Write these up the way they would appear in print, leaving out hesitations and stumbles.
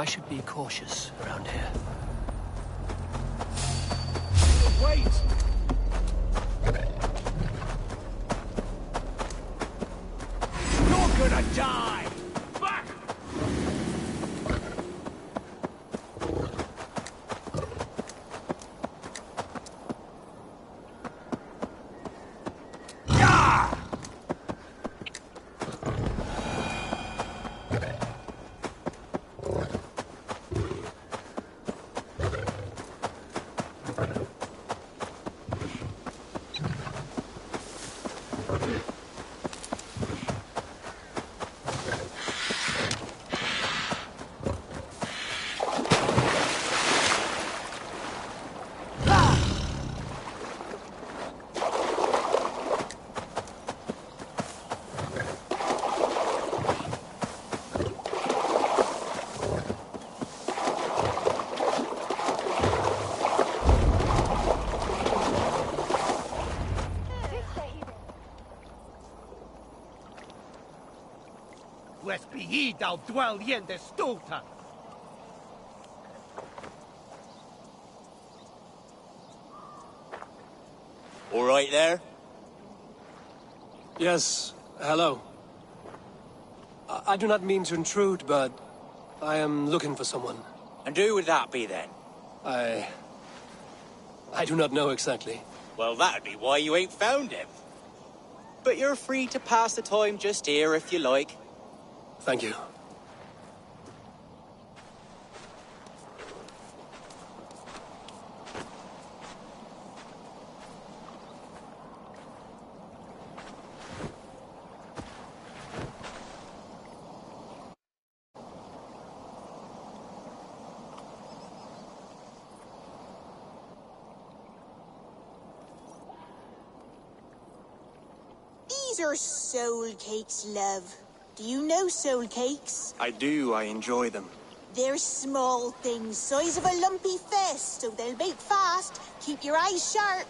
I should be cautious around here. Wait! You're gonna die! Back! Dal dwell yen de stulta. All right there? Yes, hello. I do not mean to intrude, but I am looking for someone. And who would that be then? I do not know exactly. Well, that'd be why you ain't found him. But you're free to pass the time just here if you like. Thank you. These are soul cakes, love. Do you know soul cakes? I do. I enjoy them. They're small things, size of a lumpy fist, so they'll bake fast. Keep your eyes sharp.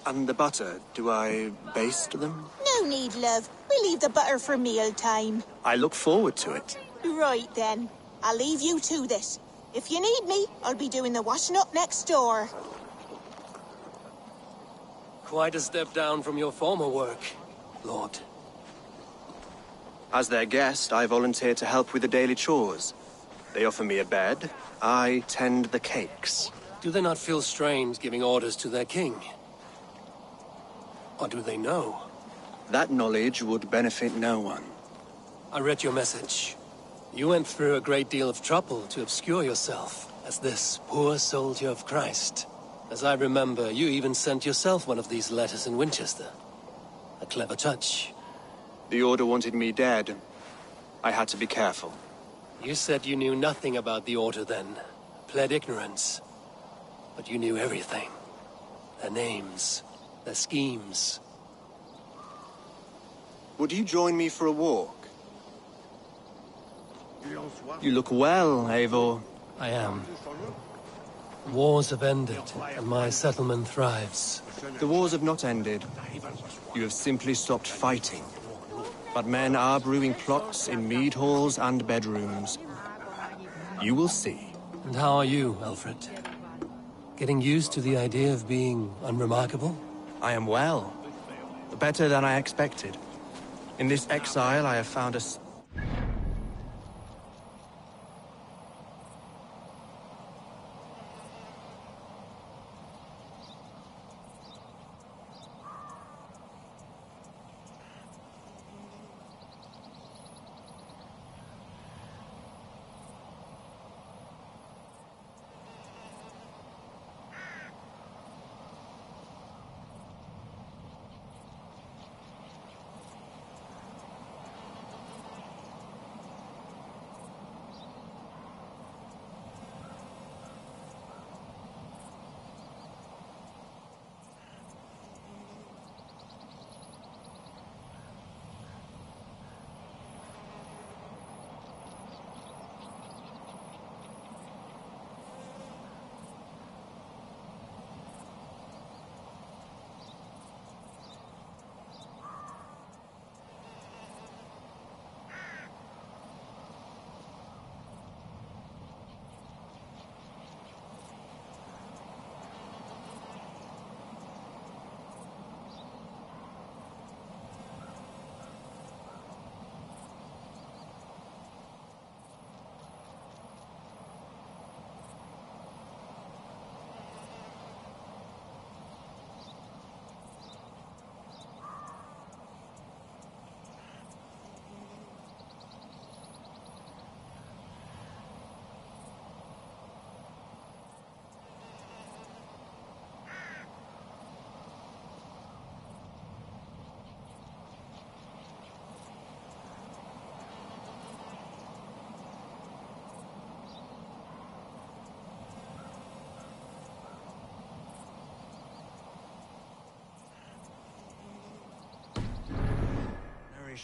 And the butter, do I baste them? No need, love. We'll leave the butter for mealtime. I look forward to it. Right then. I'll leave you to this. If you need me, I'll be doing the washing up next door. Quite a step down from your former work, Lord. As their guest, I volunteer to help with the daily chores. They offer me a bed. I tend the cakes. Do they not feel strange giving orders to their king? Or do they know? That knowledge would benefit no one. I read your message. You went through a great deal of trouble to obscure yourself as this poor soldier of Christ. As I remember, you even sent yourself one of these letters in Winchester. A clever touch. The Order wanted me dead. I had to be careful. You said you knew nothing about the Order then. Pled ignorance. But you knew everything. Their names. Their schemes. Would you join me for a walk? You look well, Eivor. I am. Wars have ended, and my settlement thrives. The wars have not ended. You have simply stopped fighting. But men are brewing plots in mead halls and bedrooms. You will see. And how are you, Alfred? Getting used to the idea of being unremarkable? I am well. Better than I expected. In this exile, I have found a...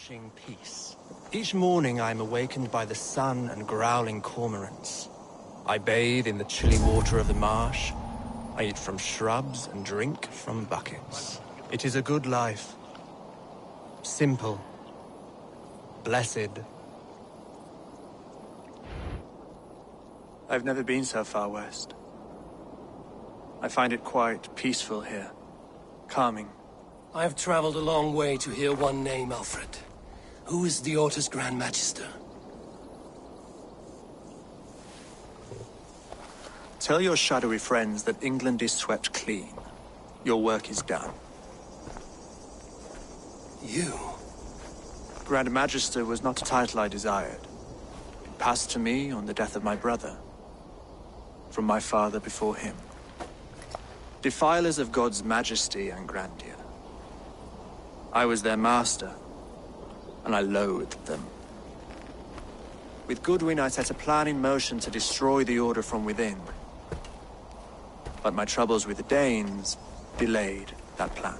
refreshing peace. Each morning I am awakened by the sun and growling cormorants. I bathe in the chilly water of the marsh. I eat from shrubs and drink from buckets. It is a good life. Simple. Blessed. I've never been so far west. I find it quite peaceful here. Calming. I've traveled a long way to hear one name, Alfred. Who is the Orta's Grand Magister? Tell your shadowy friends that England is swept clean. Your work is done. You? Grand Magister was not a title I desired. It passed to me on the death of my brother. From my father before him. Defilers of God's majesty and grandeur. I was their master, and I loathed them. With Goodwin, I set a plan in motion to destroy the Order from within. But my troubles with the Danes delayed that plan.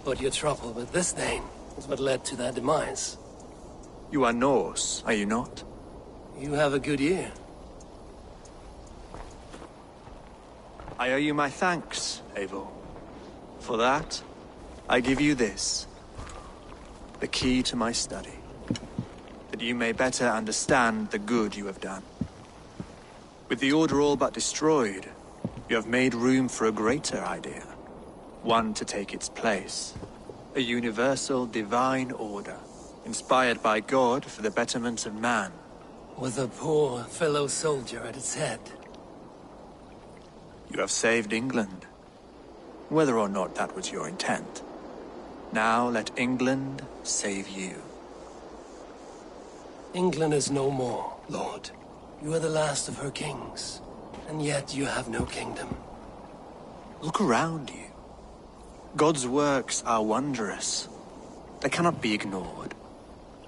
But your trouble with this Dane is what led to their demise. You are Norse, are you not? You have a good ear. I owe you my thanks, Eivor. For that, I give you this. The key to my study. That you may better understand the good you have done. With the Order all but destroyed, you have made room for a greater idea. One to take its place. A universal divine order, inspired by God for the betterment of man. With a poor fellow soldier at its head. You have saved England, whether or not that was your intent. Now let England save you. England is no more, Lord. You are the last of her kings, and yet you have no kingdom. Look around you. God's works are wondrous. They cannot be ignored,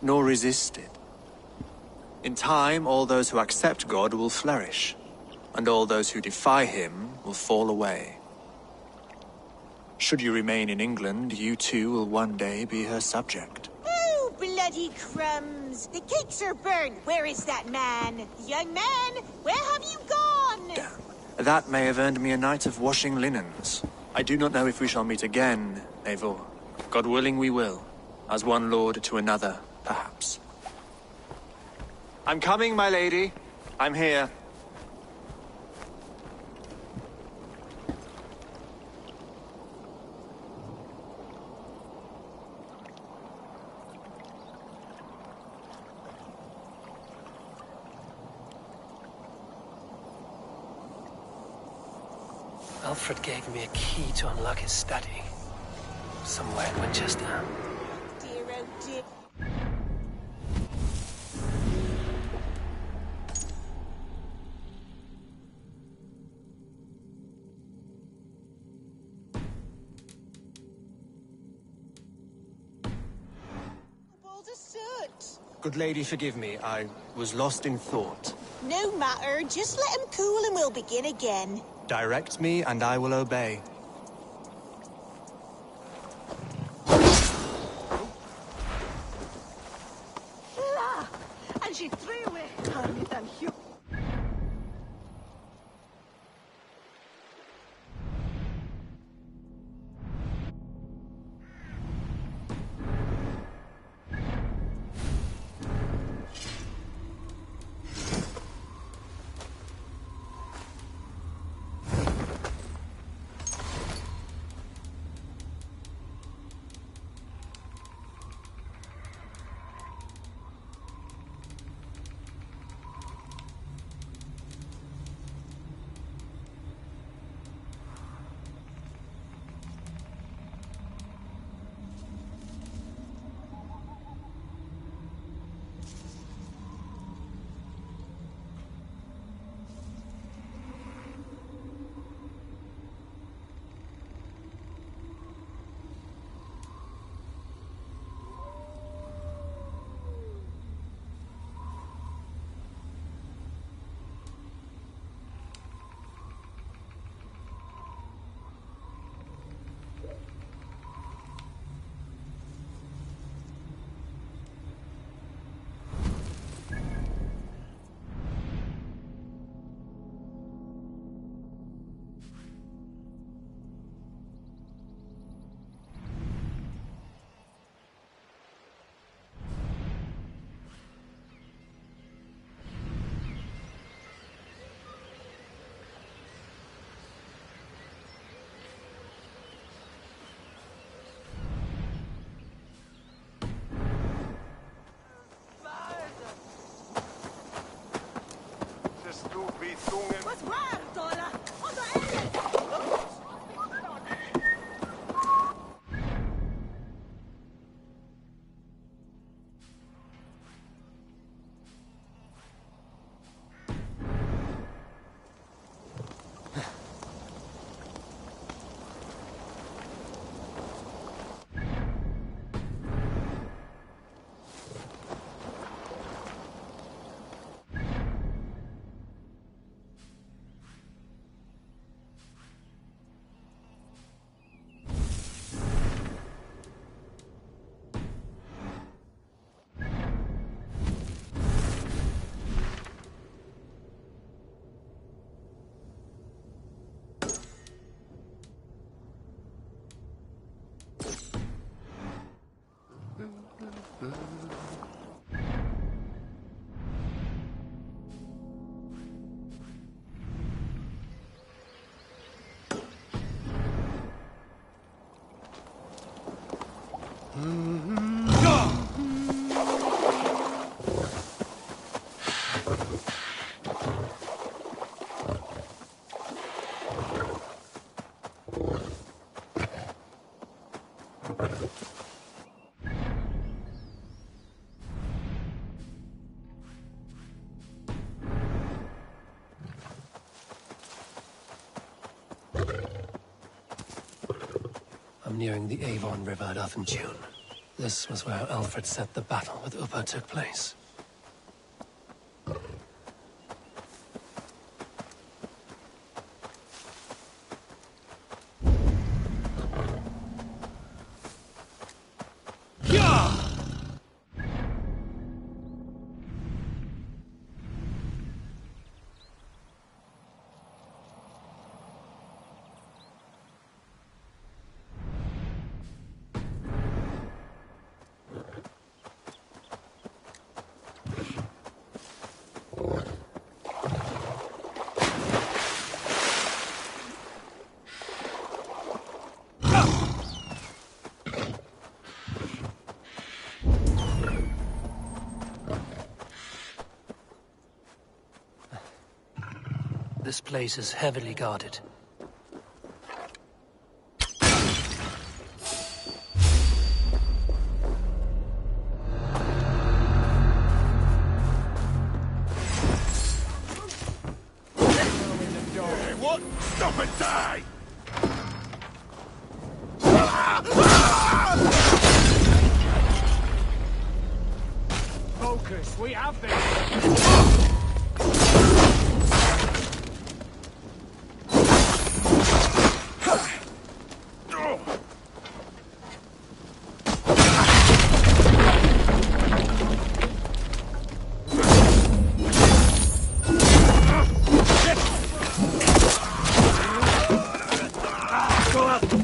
nor resisted. In time, all those who accept God will flourish, and all those who defy him will fall away. Should you remain in England, you too will one day be her subject. Oh, bloody crumbs! The cakes are burnt. Where is that man? Young man, where have you gone? Damn. That may have earned me a night of washing linens. I do not know if we shall meet again, Eivor. God willing we will. As one lord to another, perhaps. I'm coming, my lady. I'm here. Alfred gave me a key to unlock his study. Somewhere in Winchester. Dear, oh dear. Balls of soot. Good lady, forgive me. I was lost in thought. No matter, just let him cool and we'll begin again. Direct me, and I will obey. Ah, and she threw away Carly than Hugh. Was waar, Dora? Onder Ellen! I'm nearing the Avon River at Uthentune. This was where Alfred said the battle with Uppa took place. This place is heavily guarded. What? Stop and die! Focus, we have this!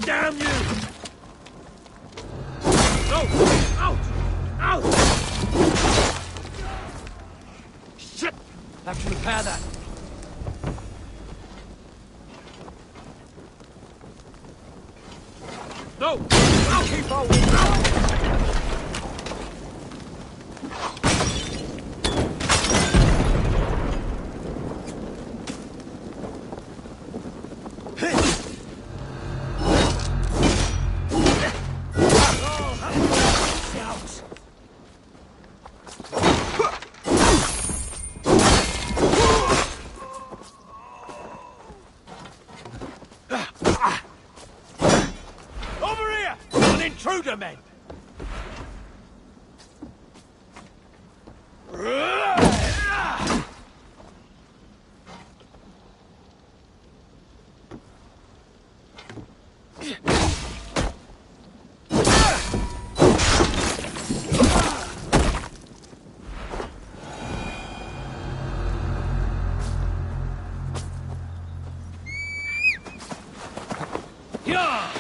Damn you! No! Out! Out! Shit! Have to repair that. No! I'll keep holding! Intruder men! Yeah!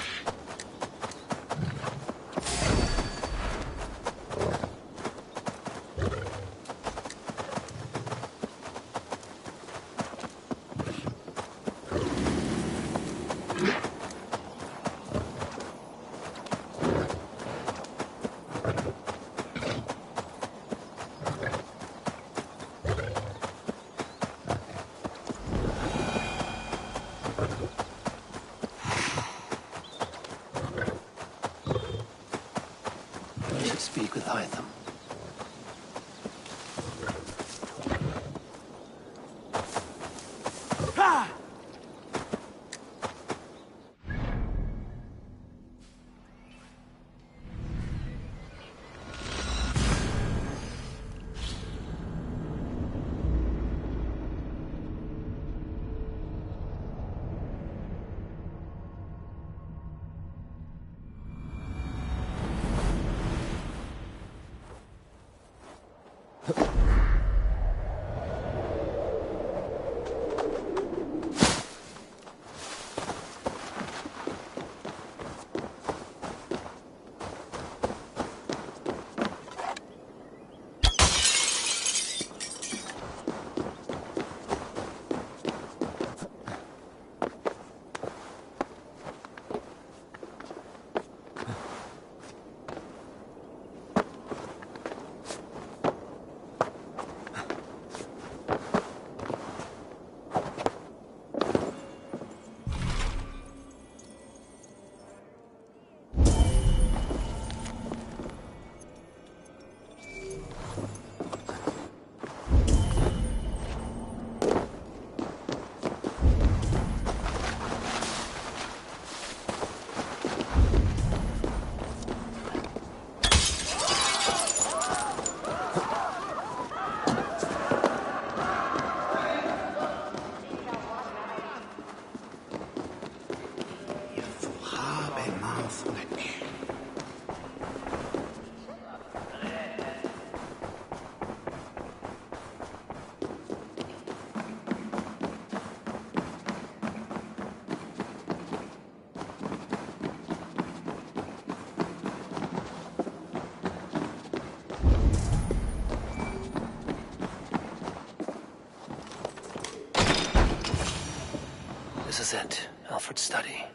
This is it, Alfred's study.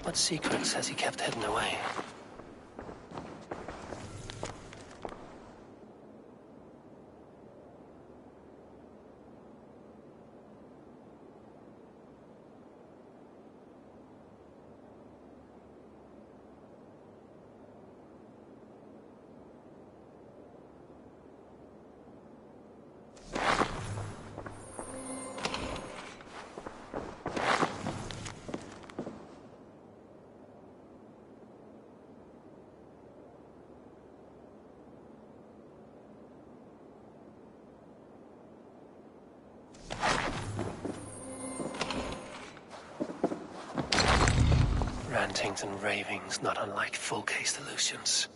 What secrets has he kept hidden away? Rantings and ravings, not unlike full-case illusions.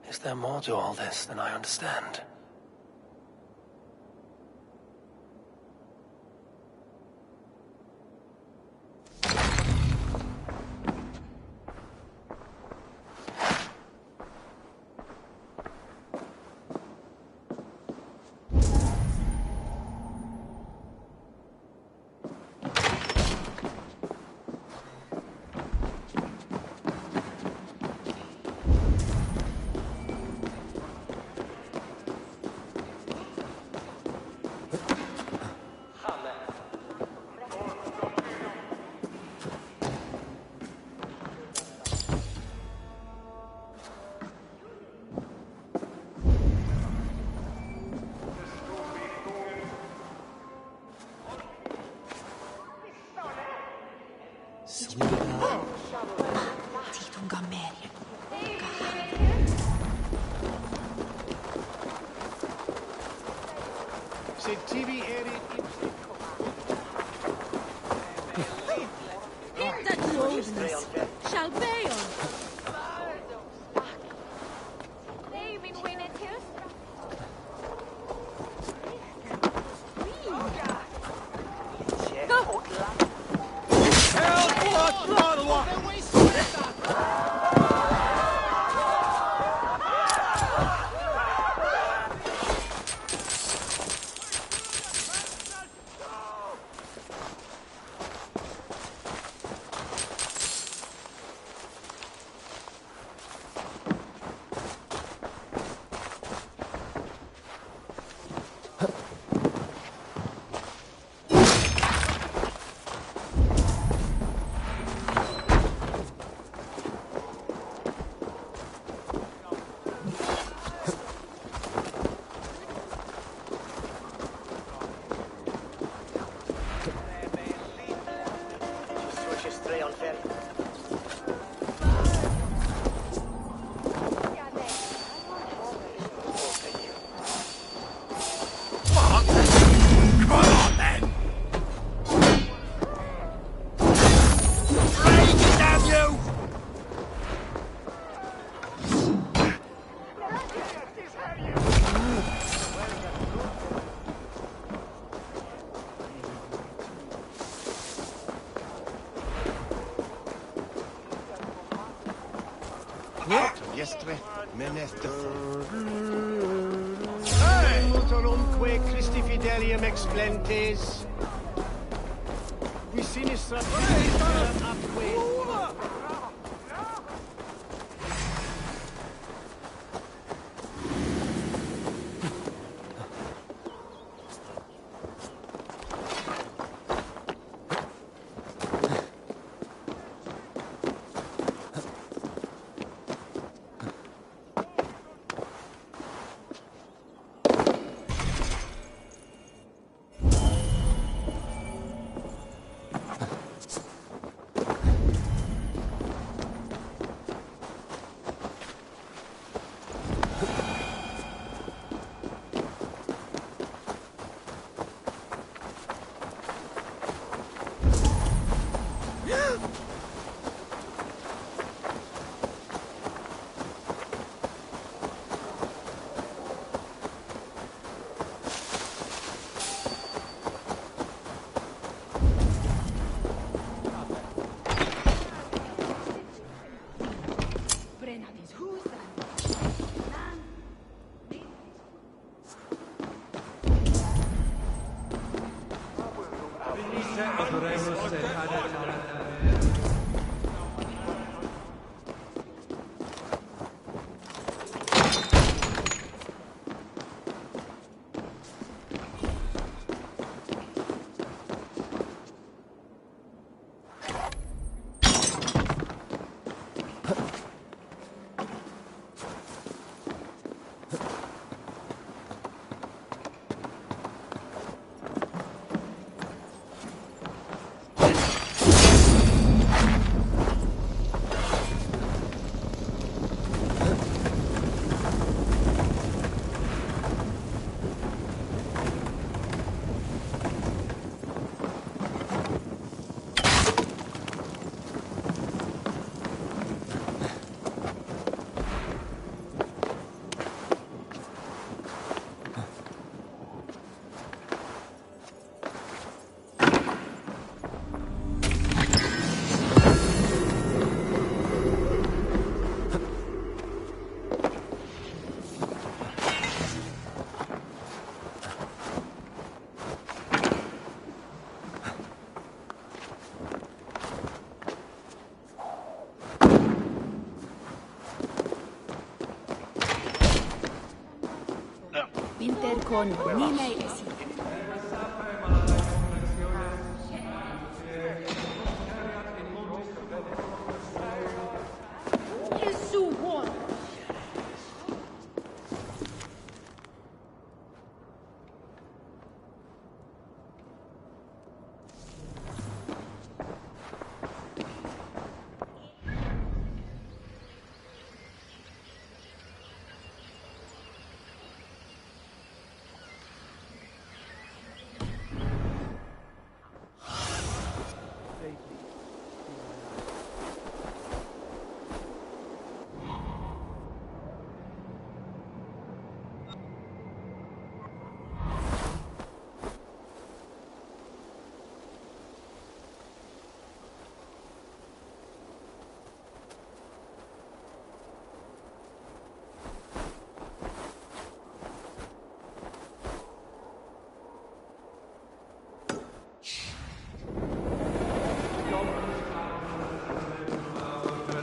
Is there more to all this than I understand? Mutorumque Christi fidelium explentes. Qui sinistra apque. Winterkon nimei esi. Jesu vuoi.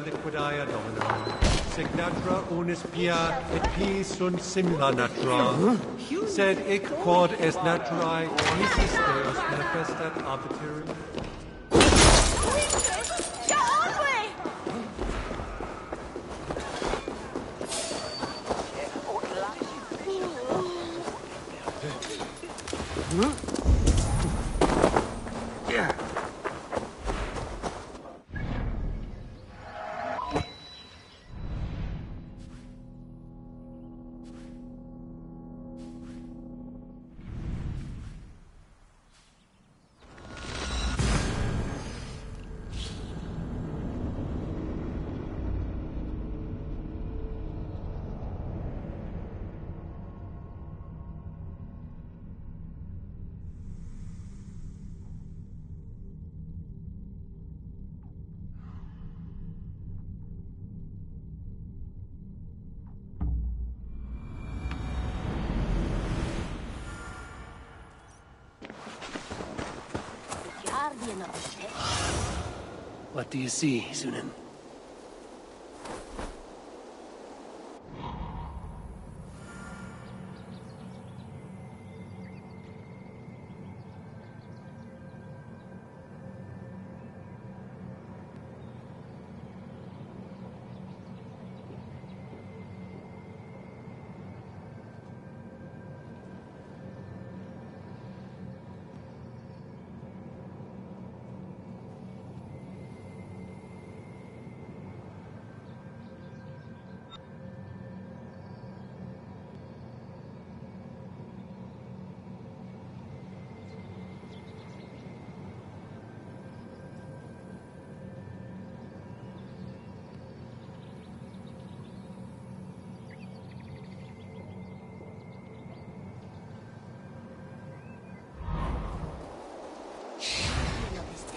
Liquidaia Domino. Signatra unis pia et pi sunt simila natura. Sed ic quod est naturae nisis Deus manifestat arbiterum. What do you see, Sunan?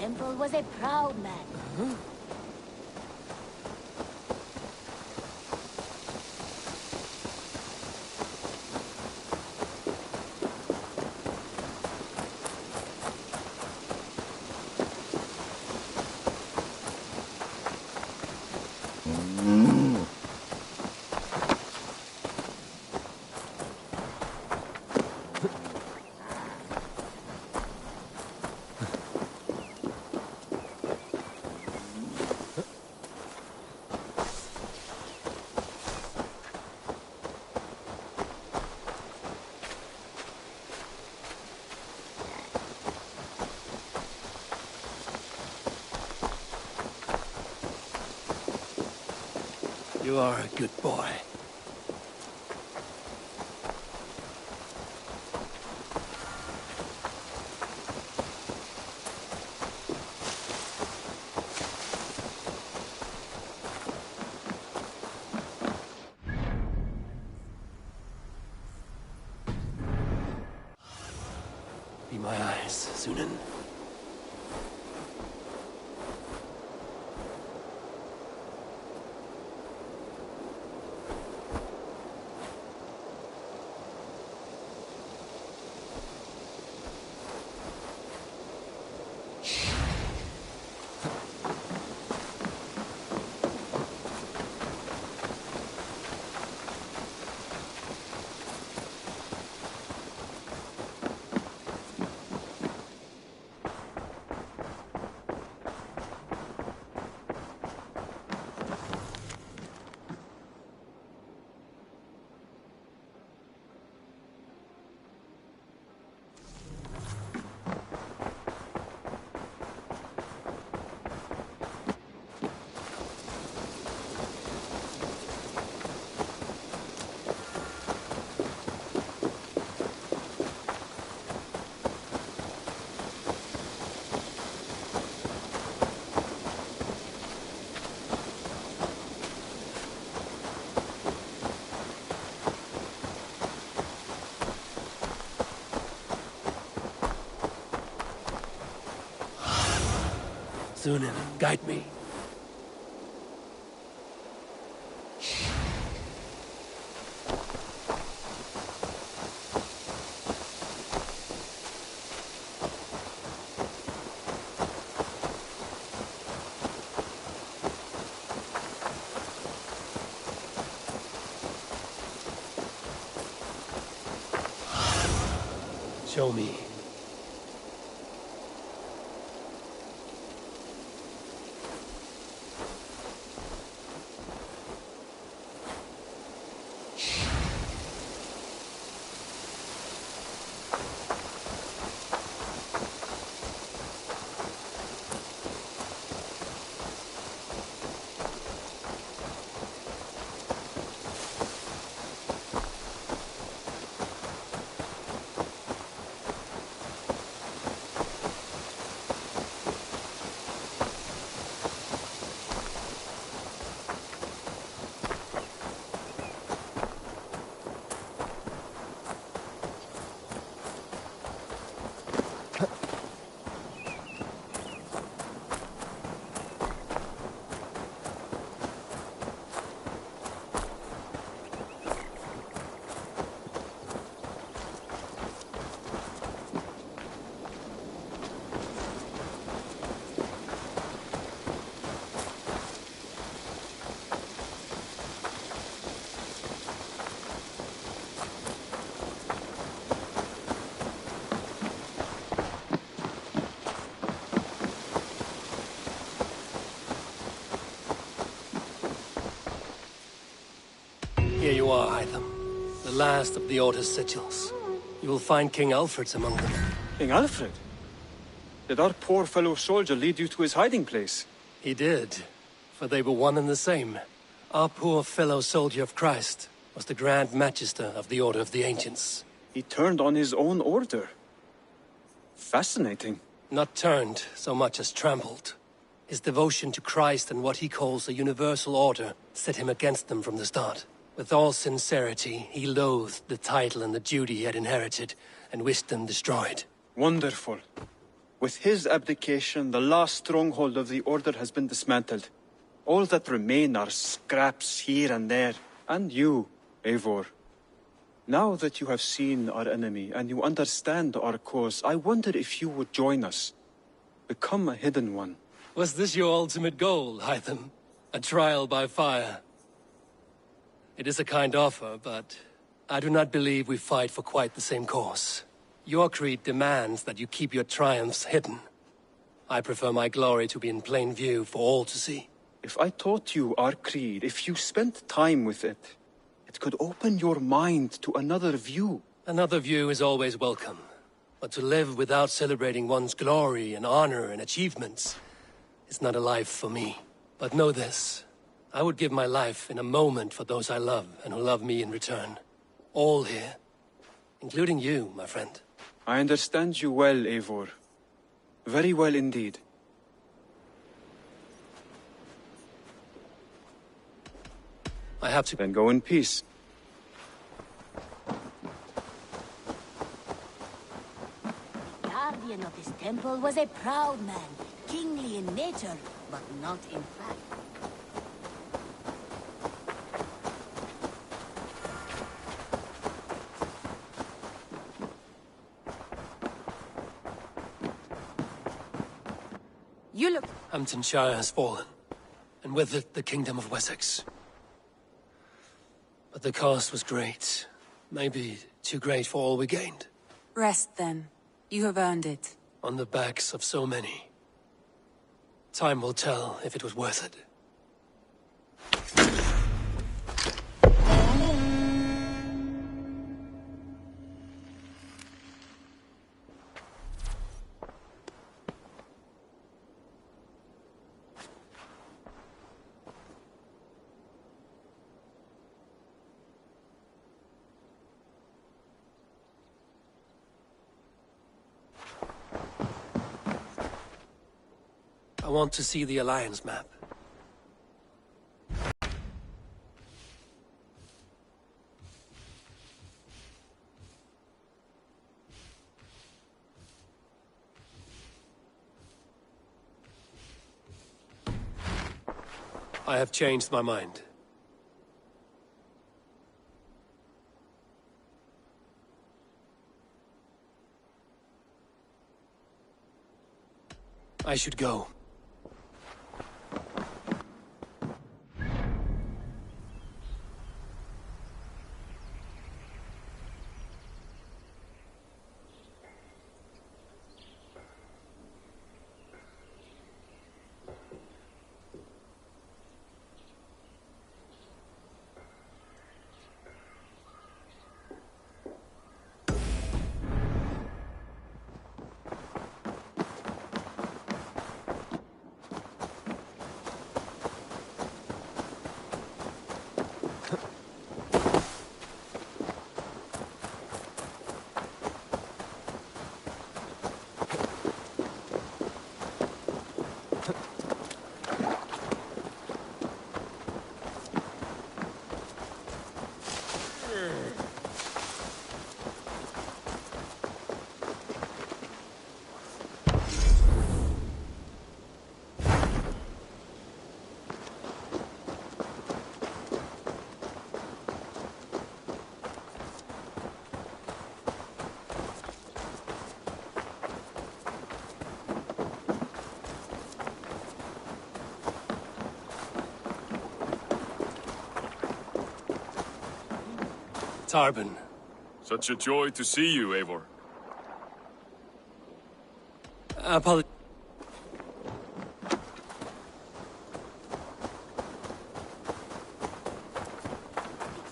Temple was a proud man. You are a good boy. Be my eyes, Sunan. Sunan, guide me. Show me. Here you are, Hytham. The last of the Order's sigils. You will find King Alfred's among them. King Alfred? Did our poor fellow soldier lead you to his hiding place? He did, for they were one and the same. Our poor fellow soldier of Christ was the Grand Magister of the Order of the Ancients. He turned on his own order. Fascinating. Not turned so much as trampled. His devotion to Christ and what he calls a universal order set him against them from the start. With all sincerity, he loathed the title and the duty he had inherited, and wished them destroyed. Wonderful. With his abdication, the last stronghold of the Order has been dismantled. All that remain are scraps here and there. And you, Eivor. Now that you have seen our enemy, and you understand our cause, I wonder if you would join us. Become a hidden one. Was this your ultimate goal, Hytham? A trial by fire? It is a kind offer, but I do not believe we fight for quite the same cause. Your creed demands that you keep your triumphs hidden. I prefer my glory to be in plain view for all to see. If I taught you our creed, if you spent time with it, it could open your mind to another view. Another view is always welcome. But to live without celebrating one's glory and honor and achievements is not a life for me. But know this. I would give my life in a moment for those I love and who love me in return. All here. Including you, my friend. I understand you well, Eivor. Very well indeed. I have to... Then go in peace. The guardian of this temple was a proud man, kingly in nature, but not in fact. You look... Hamptonshire has fallen, and with it the Kingdom of Wessex. But the cost was great. Maybe too great for all we gained. Rest then. You have earned it. On the backs of so many. Time will tell if it was worth it. I want to see the Alliance map. I have changed my mind. I should go. Tarban. Such a joy to see you, Eivor. Apologies.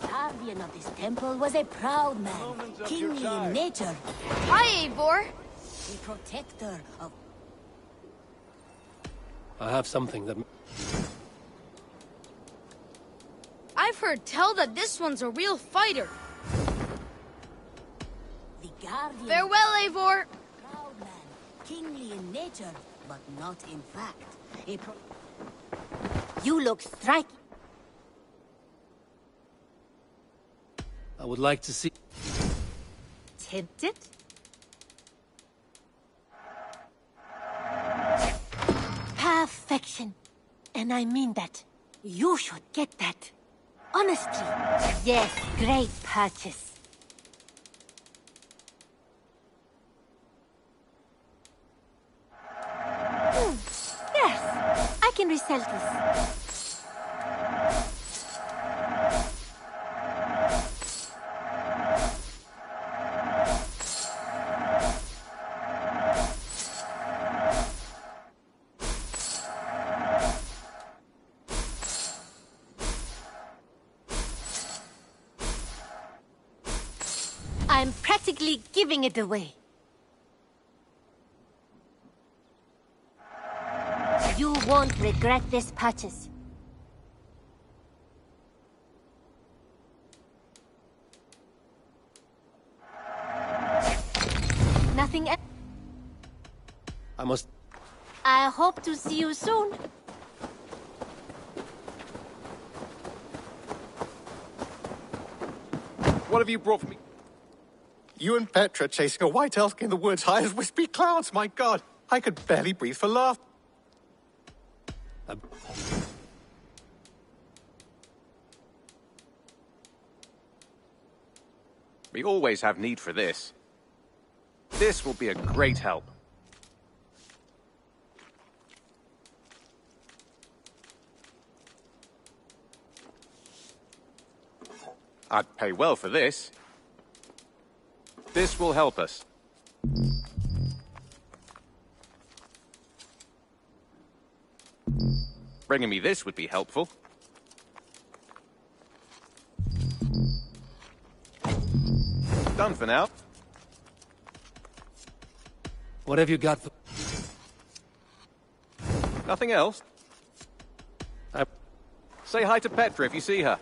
The guardian of this temple was a proud man, kingly in nature. Hi, Eivor. A protector of... I have something that... I've heard tell that this one's a real fighter. The guardian... Farewell, Eivor. Proud man, kingly in nature, but not in fact. A pro... You look striking. I would like to see... Tempted? Perfection. And I mean that. You should get that. Honestly. Yes, great purchase. Yes, I can resell this. I'm practically giving it away. You won't regret this purchase. anything else? I must... I hope to see you soon. What have you brought for me? You and Petra chasing a white elk in the woods high as wispy clouds, my god! I could barely breathe for laughter. We always have need for this. This will be a great help. I'd pay well for this. This will help us. Bringing me this would be helpful. Done for now. What have you got for... Nothing else? Say hi to Petra if you see her.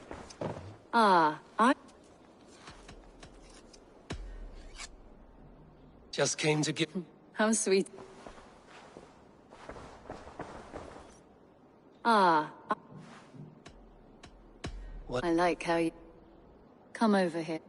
Just came to give... How sweet. What? I like how you... Come over here.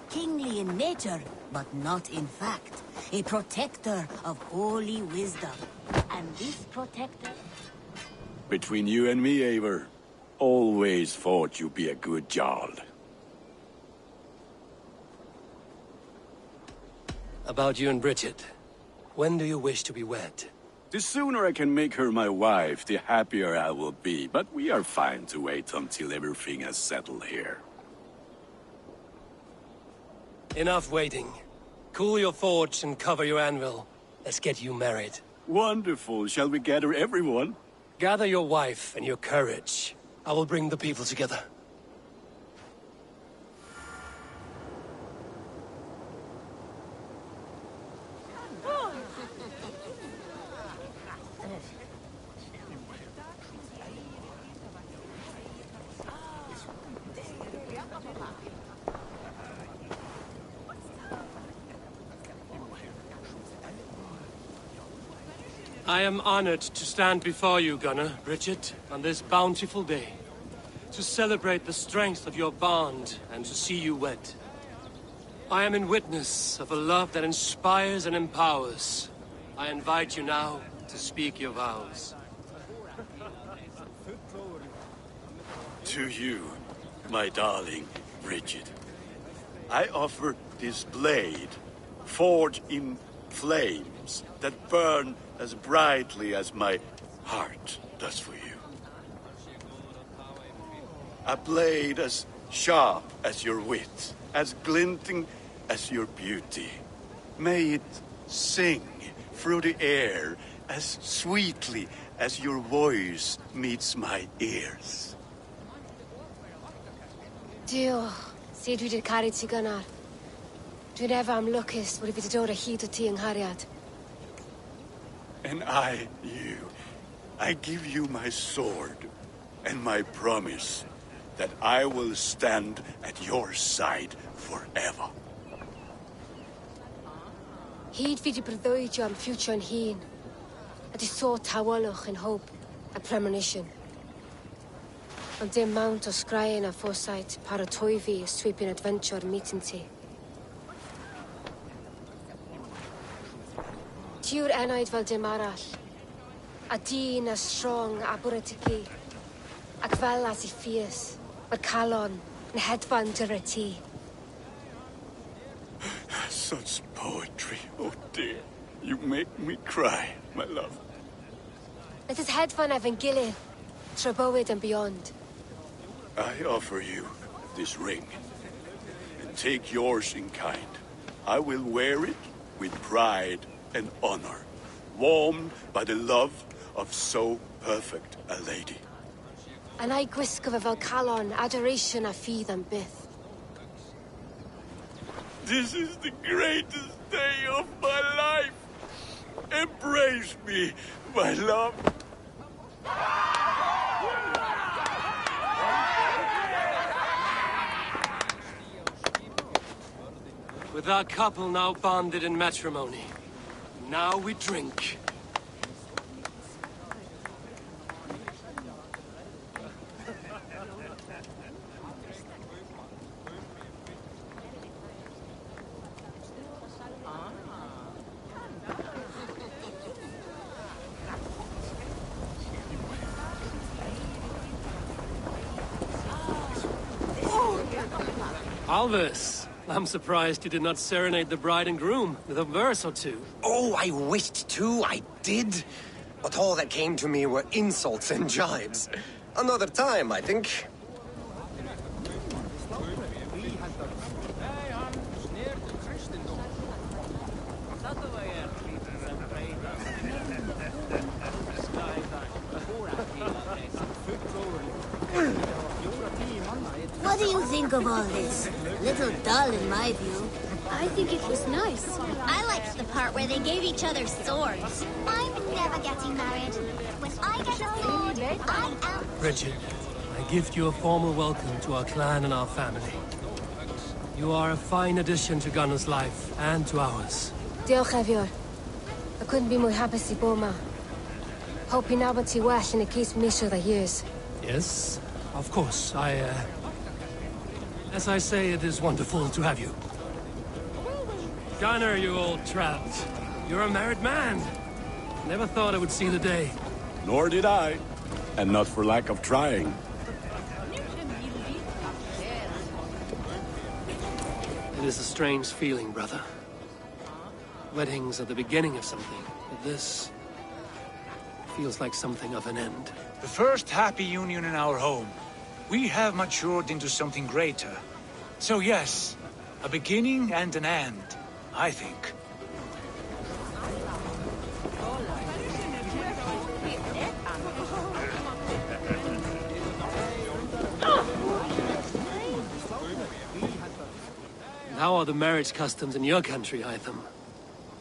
Kingly in nature, but not in fact. A protector of holy wisdom. And this protector... Between you and me, Eivor, always thought you'd be a good Jarl. About you and Bridget. When do you wish to be wed? The sooner I can make her my wife, the happier I will be. But we are fine to wait until everything has settled here. Enough waiting. Cool your forge and cover your anvil. Let's get you married. Wonderful. Shall we gather everyone? Gather your wife and your courage. I will bring the people together. I am honored to stand before you, Gunnar, Bridget, on this bountiful day, to celebrate the strength of your bond and to see you wed. I am in witness of a love that inspires and empowers. I invite you now to speak your vows. To you, my darling Bridget, I offer this blade, forged in flames that burn as brightly as my heart does for you. A blade as sharp as your wit, as glinting as your beauty. May it sing through the air as sweetly as your voice meets my ears. Dio, sé dwi 'di caru ti gynnar. Dwi'n efo am lwcus bod I wedi dod o hyd o ti yng nghariad. And I, you. I give you my sword and my promise that I will stand at your side forever. Hyd fi 'di breuddwydio am ffiwtio yn hun. A di sôn tawelwch yn hope a premonition. Ond dim mount o sgraen a foresight paratoi fi a sweeping adventure meeting ti. Tiw'r enaid fel dim arall. A dyn as strong a bwretigi. Ac fel as I ffies. Mae'r calon yn hedfan dyr y ti. Such poetry, oh dear. You make me cry, my love. Let us hedfan efo'n gilydd. Tro bywyd and beyond. I offer you this ring. And take yours in kind. I will wear it with pride and honor, warmed by the love of so perfect a lady. And I gwisgo fe fel calon, adoration a ffydd am byth. This is the greatest day of my life. Embrace me, my love. With our couple now bonded in matrimony, now we drink. Alvis, I'm surprised you did not serenade the bride and groom with a verse or two. Oh, I wished to, I did. But all that came to me were insults and jibes. Another time, I think. What do you think of all this? A little dull in my view. I think it was nice. I liked the part where they gave each other swords. I'm never getting married. When I get a sword, I am... Richard, I gift you a formal welcome to our clan and our family. You are a fine addition to Gunnar's life and to ours. Diolch, Evior. I couldn't be more happy to Boma. Hope you now ti well in a case misher the years. Yes, of course. As I say, it is wonderful to have you. Gunnar, you old trout. You're a married man. Never thought I would see the day. Nor did I. And not for lack of trying. It is a strange feeling, brother. Weddings are the beginning of something, but this feels like something of an end. The first happy union in our home. We have matured into something greater. So yes, a beginning and an end, I think. And how are the marriage customs in your country, Hytham?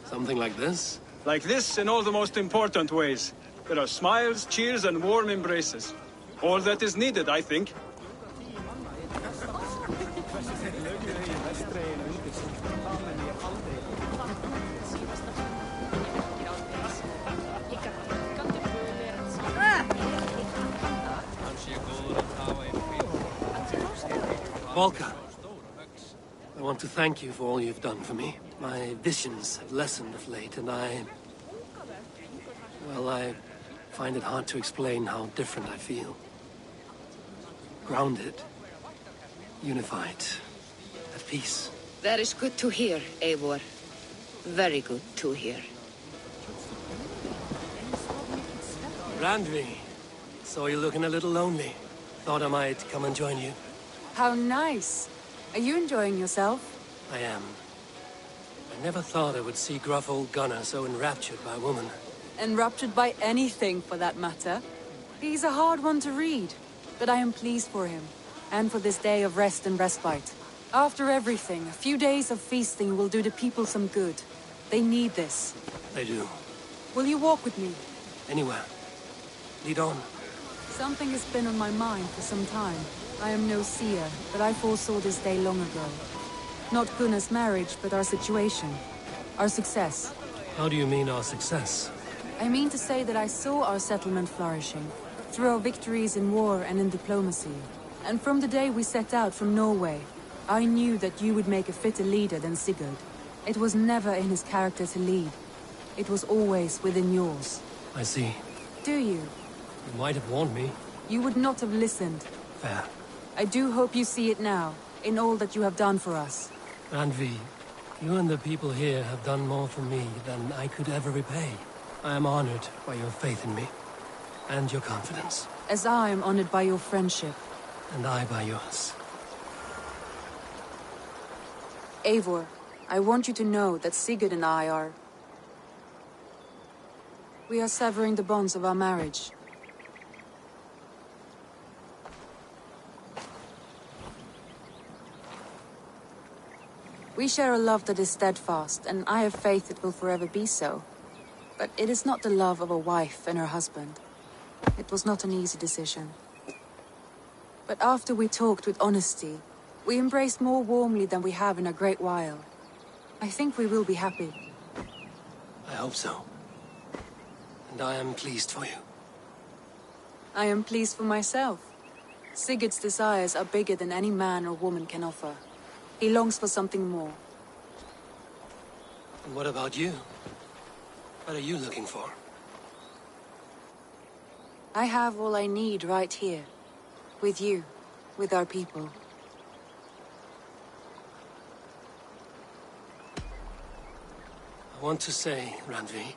Something like this? Like this in all the most important ways. There are smiles, cheers, and warm embraces. All that is needed, I think. Volker, I want to thank you for all you've done for me. My visions have lessened of late, and I find it hard to explain how different I feel. Grounded, unified, at peace. That is good to hear, Eivor. Very good to hear. Randvi, saw you looking a little lonely. Thought I might come and join you. How nice. Are you enjoying yourself? I am. I never thought I would see gruff old Gunnar so enraptured by a woman. Enraptured by anything, for that matter. He's a hard one to read, but I am pleased for him, and for this day of rest and respite. After everything, a few days of feasting will do the people some good. They need this. They do. Will you walk with me? Anywhere. Lead on. Something has been on my mind for some time. I am no seer, but I foresaw this day long ago. Not Gunnar's marriage, but our situation. Our success. How do you mean our success? I mean to say that I saw our settlement flourishing, through our victories in war and in diplomacy. And from the day we set out from Norway, I knew that you would make a fitter leader than Sigurd. It was never in his character to lead. It was always within yours. I see. Do you? You might have warned me. You would not have listened. Fair. I do hope you see it now, in all that you have done for us. Randvi, you and the people here have done more for me than I could ever repay. I am honored by your faith in me, and your confidence. As I am honored by your friendship. And I by yours. Eivor, I want you to know that Sigurd and I are... We are severing the bonds of our marriage. We share a love that is steadfast, and I have faith it will forever be so. But it is not the love of a wife and her husband. It was not an easy decision. But after we talked with honesty, we embraced more warmly than we have in a great while. I think we will be happy. I hope so. And I am pleased for you. I am pleased for myself. Sigurd's desires are bigger than any man or woman can offer. He longs for something more. And what about you? What are you looking for? I have all I need right here. With you. With our people. I want to say, Randvi,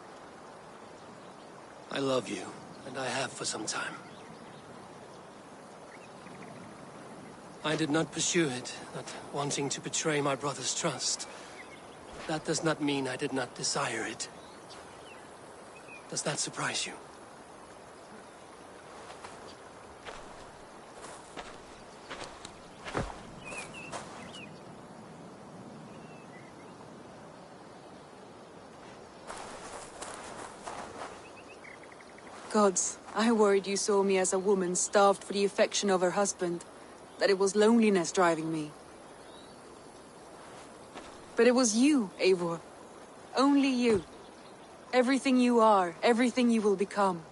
I love you, and I have for some time. I did not pursue it, not wanting to betray my brother's trust. That does not mean I did not desire it. Does that surprise you? Gods, I worried you saw me as a woman starved for the affection of her husband. That it was loneliness driving me. But it was you, Eivor. Only you. Everything you are, everything you will become.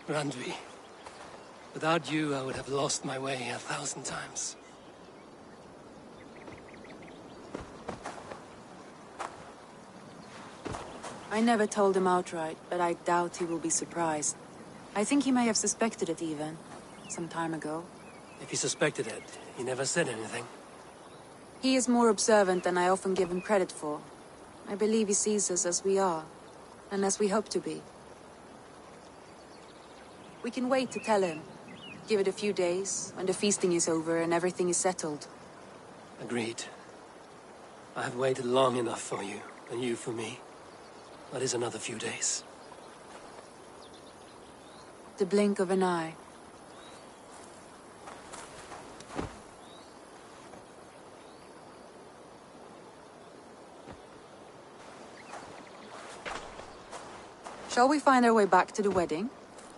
Randvi, without you I would have lost my way 1,000 times. I never told him outright, but I doubt he will be surprised. I think he may have suspected it even, some time ago. If he suspected it, he never said anything. He is more observant than I often give him credit for. I believe he sees us as we are, and as we hope to be. We can wait to tell him. Give it a few days, when the feasting is over and everything is settled. Agreed. I have waited long enough for you, and you for me. What is another few days? The blink of an eye. Shall we find our way back to the wedding?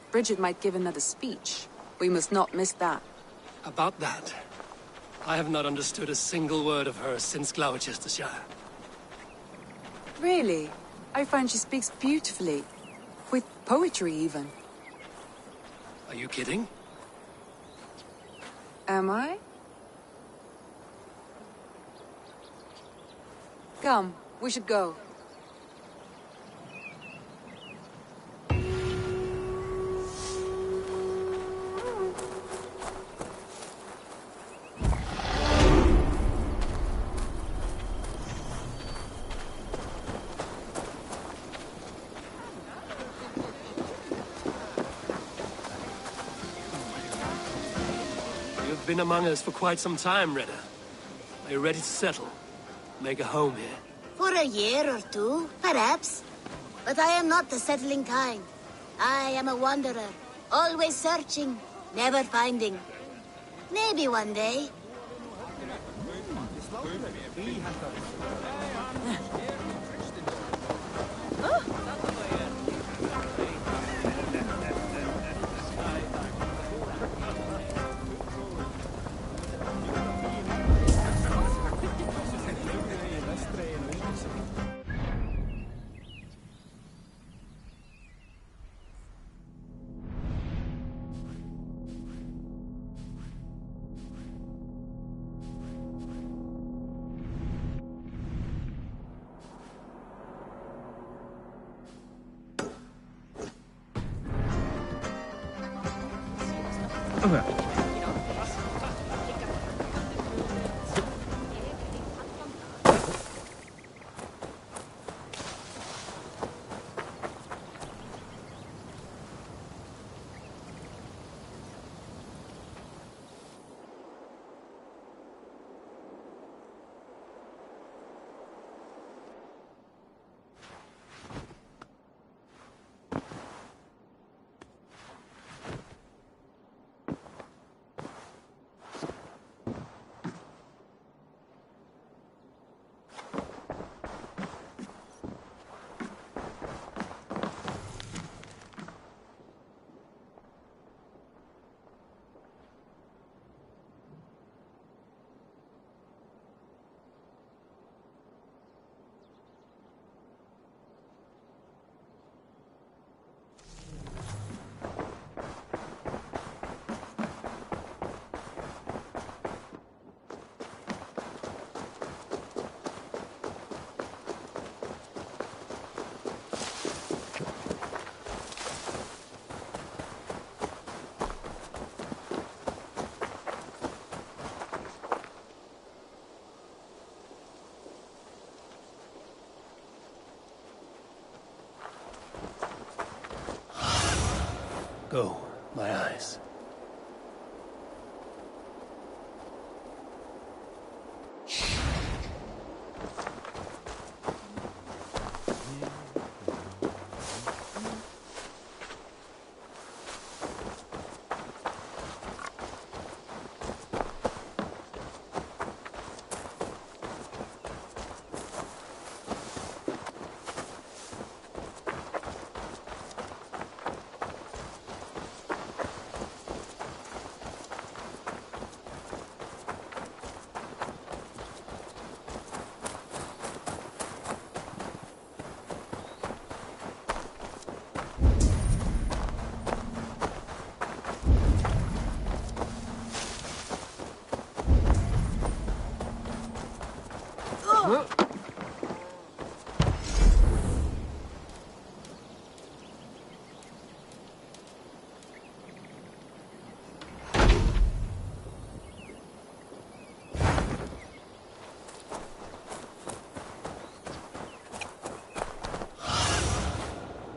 Bridget might give another speech. We must not miss that. About that, I have not understood a single word of hers since Gloucestershire. Really? I find she speaks beautifully. With poetry, even. Are you kidding? Am I? Come, we should go. You've been among us for quite some time, Reda. Are you ready to settle? Make a home here? For a year or two, perhaps. But I am not the settling kind. I am a wanderer, always searching, never finding. Maybe one day. Go, my eyes.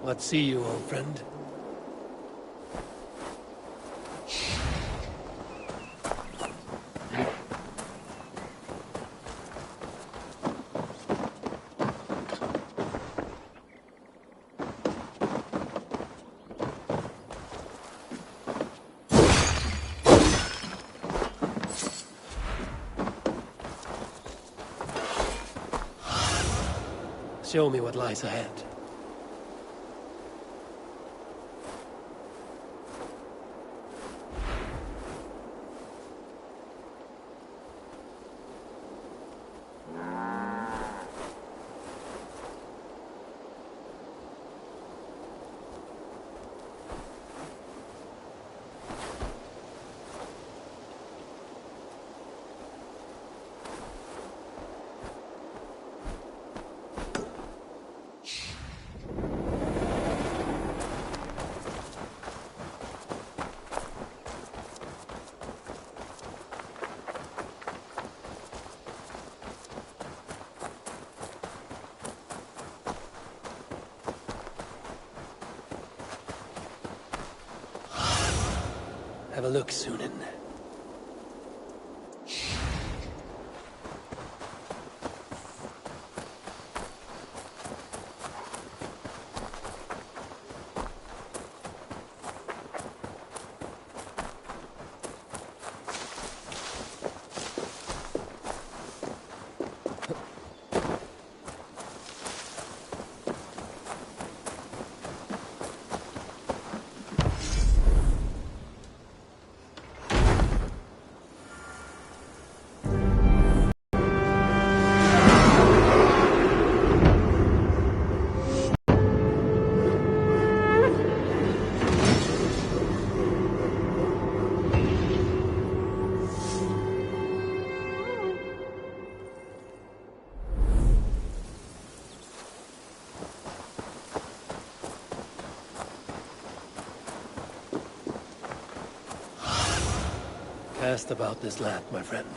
What see you, old friend? Show me what lies ahead. Have a look, Sunan. Cast about this land, my friend.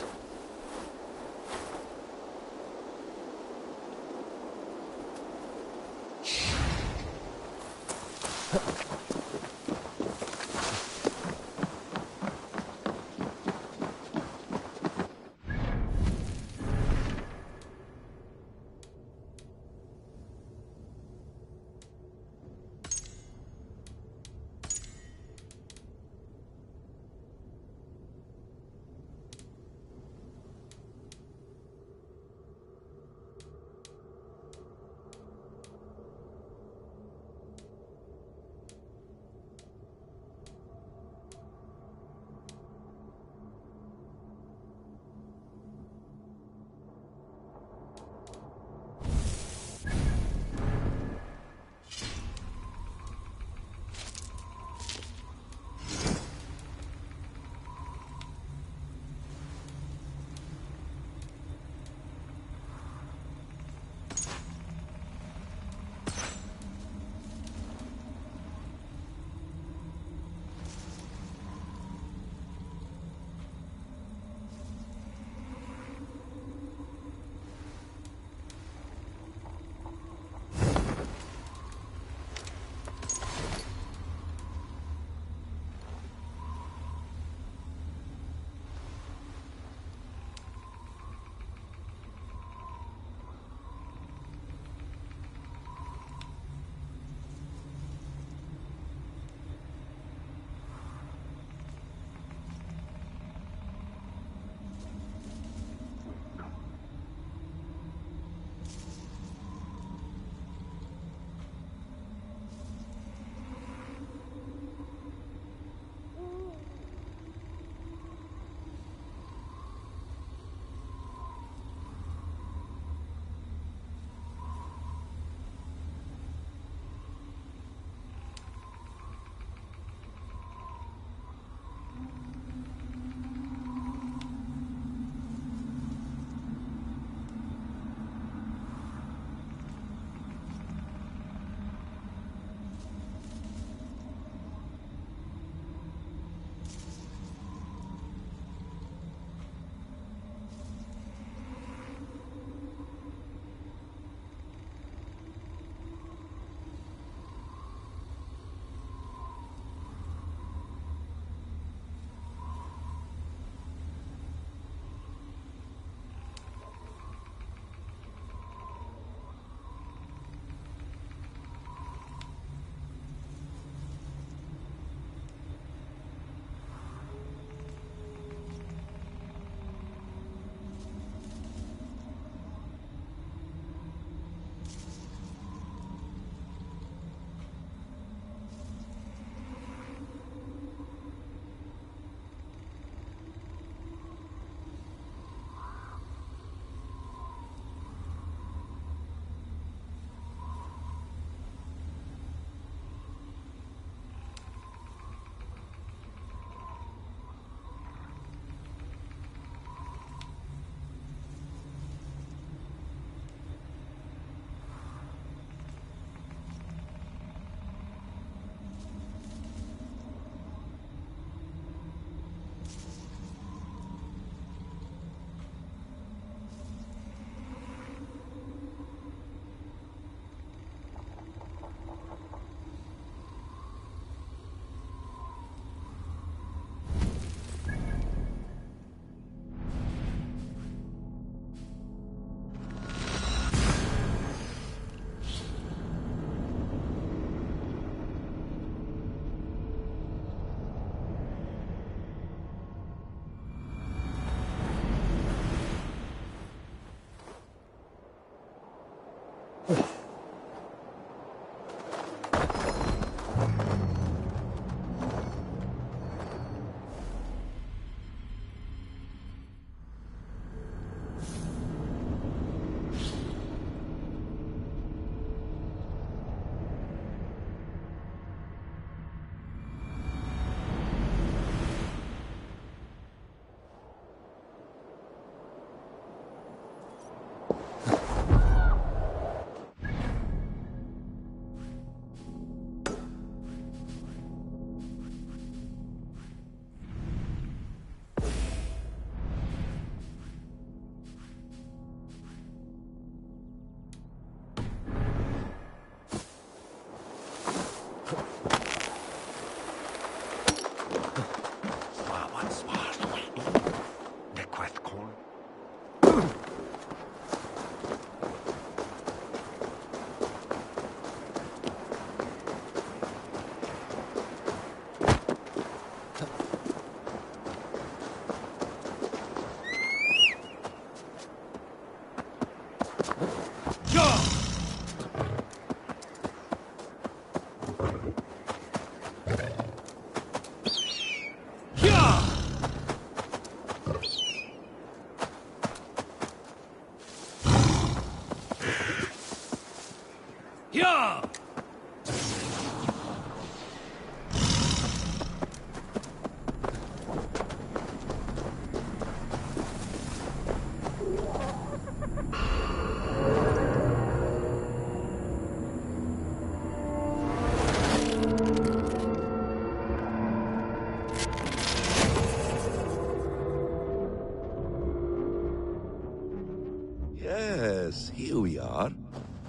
Yes, here we are.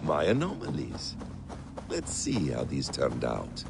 My anomalies. Let's see how these turned out.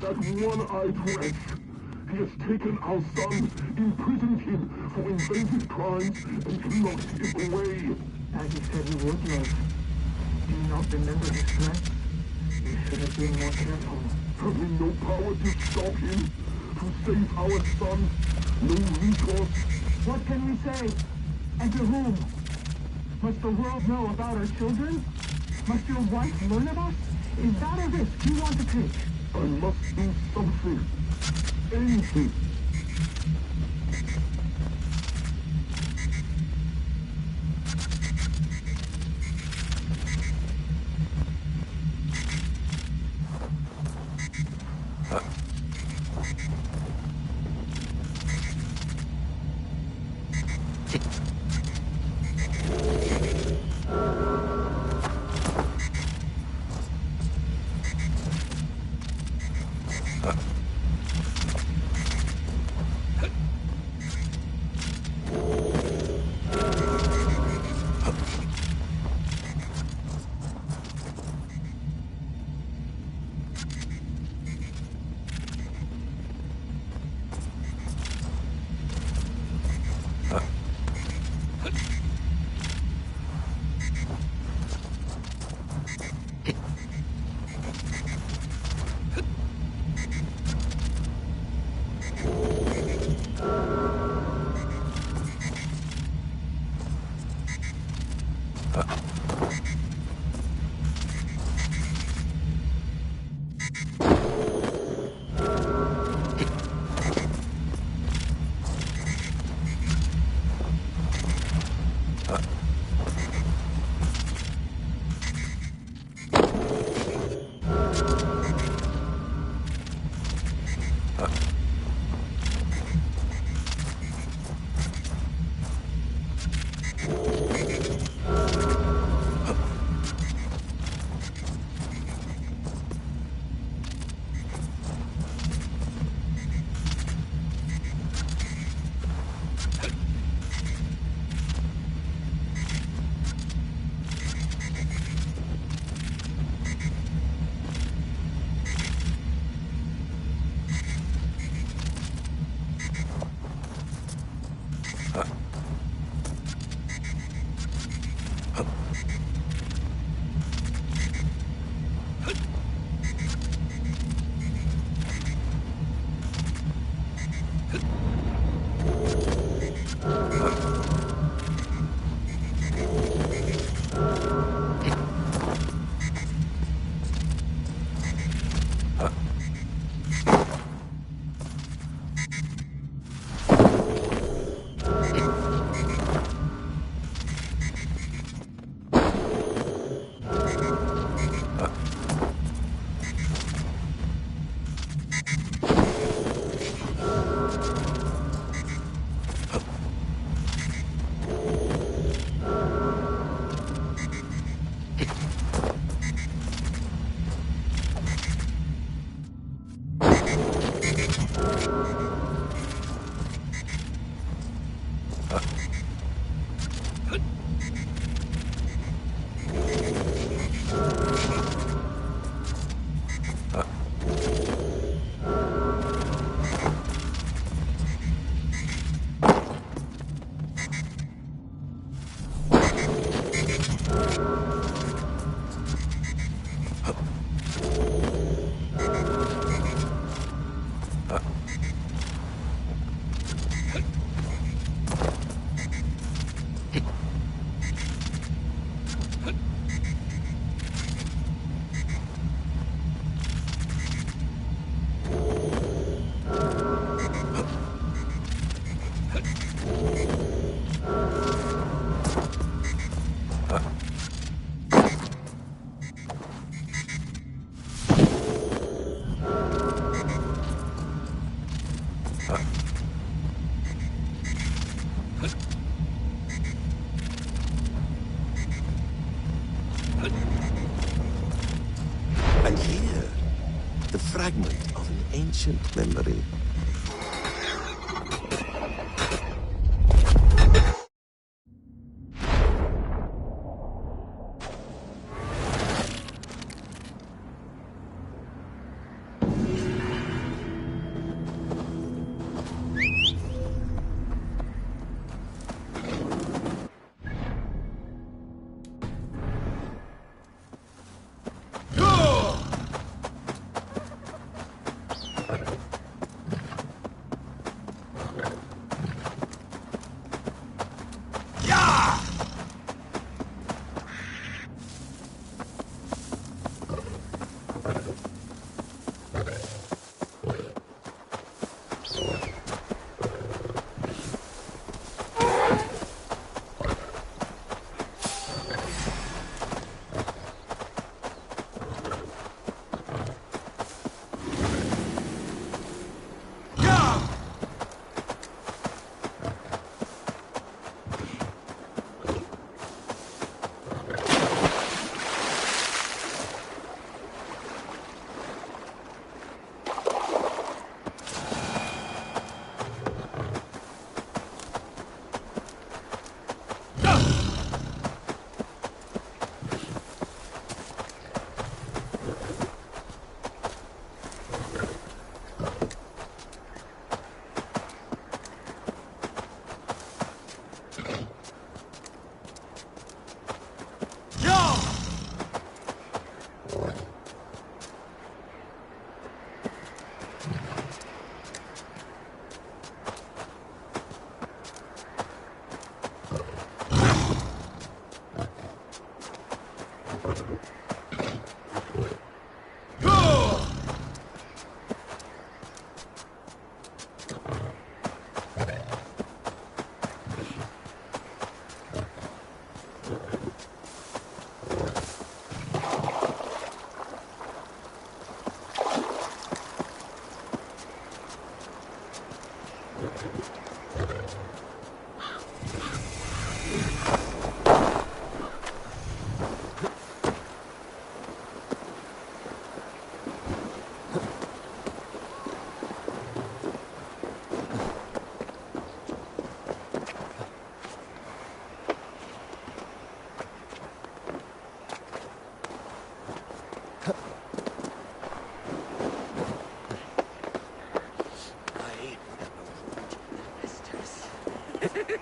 That one-eyed wretch. He has taken our son, imprisoned him for invented crimes, and locked him away. As you said you would, love. Do you not remember his threats? You should have been more careful. Have we no power to stop him? To save our son? No recourse? What can we say? And to whom? Must the world know about our children? Must your wife learn of us? Is that a risk you want to take? I must do something. Anything. ancient memory.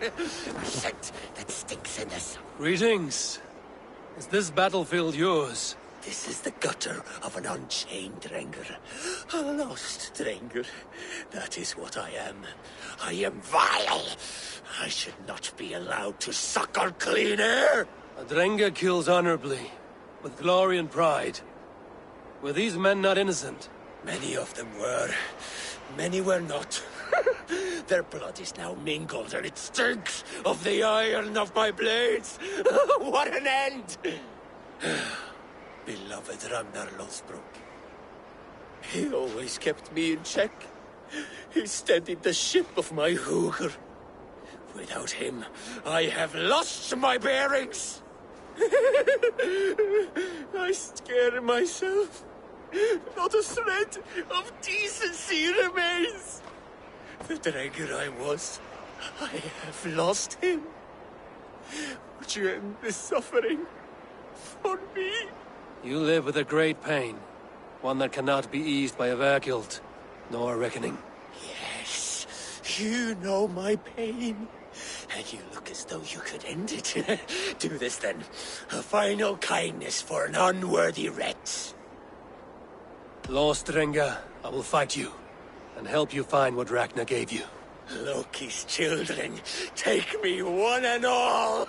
A scent that stinks in this. Greetings. Is this battlefield yours? This is the gutter of an unchained Drengr. A lost Drengr. That is what I am. I am vile. I should not be allowed to suck on clean air. A Drengr kills honorably, with glory and pride. Were these men not innocent? Many of them were. Many were not. Their blood is now mingled, and it stinks of the iron of my blades. What an end! Beloved Ragnar Lothbrok. He always kept me in check. He steadied the ship of my Hugr. Without him, I have lost my bearings. I scare myself. Not a thread of decency remains. The Drengr I was, I have lost him. Would you end this suffering for me? You live with a great pain, one that cannot be eased by a Vergild, nor a reckoning. Yes, you know my pain, and you look as though you could end it. Do this then, a final kindness for an unworthy wretch. Lost Drengr, I will fight you, and help you find what Ragnar gave you. Loki's children, take me one and all!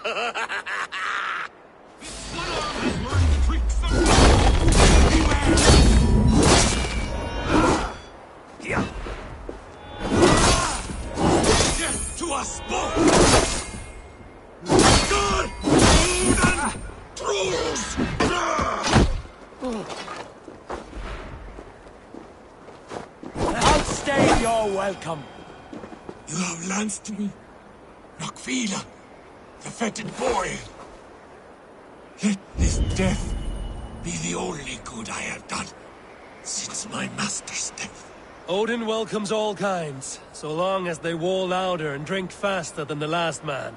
Death to us both! God! Odin! Trolls! Outstay your welcome. You have lanced me, Rakvila, the fetid boy. Let this death be the only good I have done since my master's death. Odin welcomes all kinds, so long as they war louder and drink faster than the last man.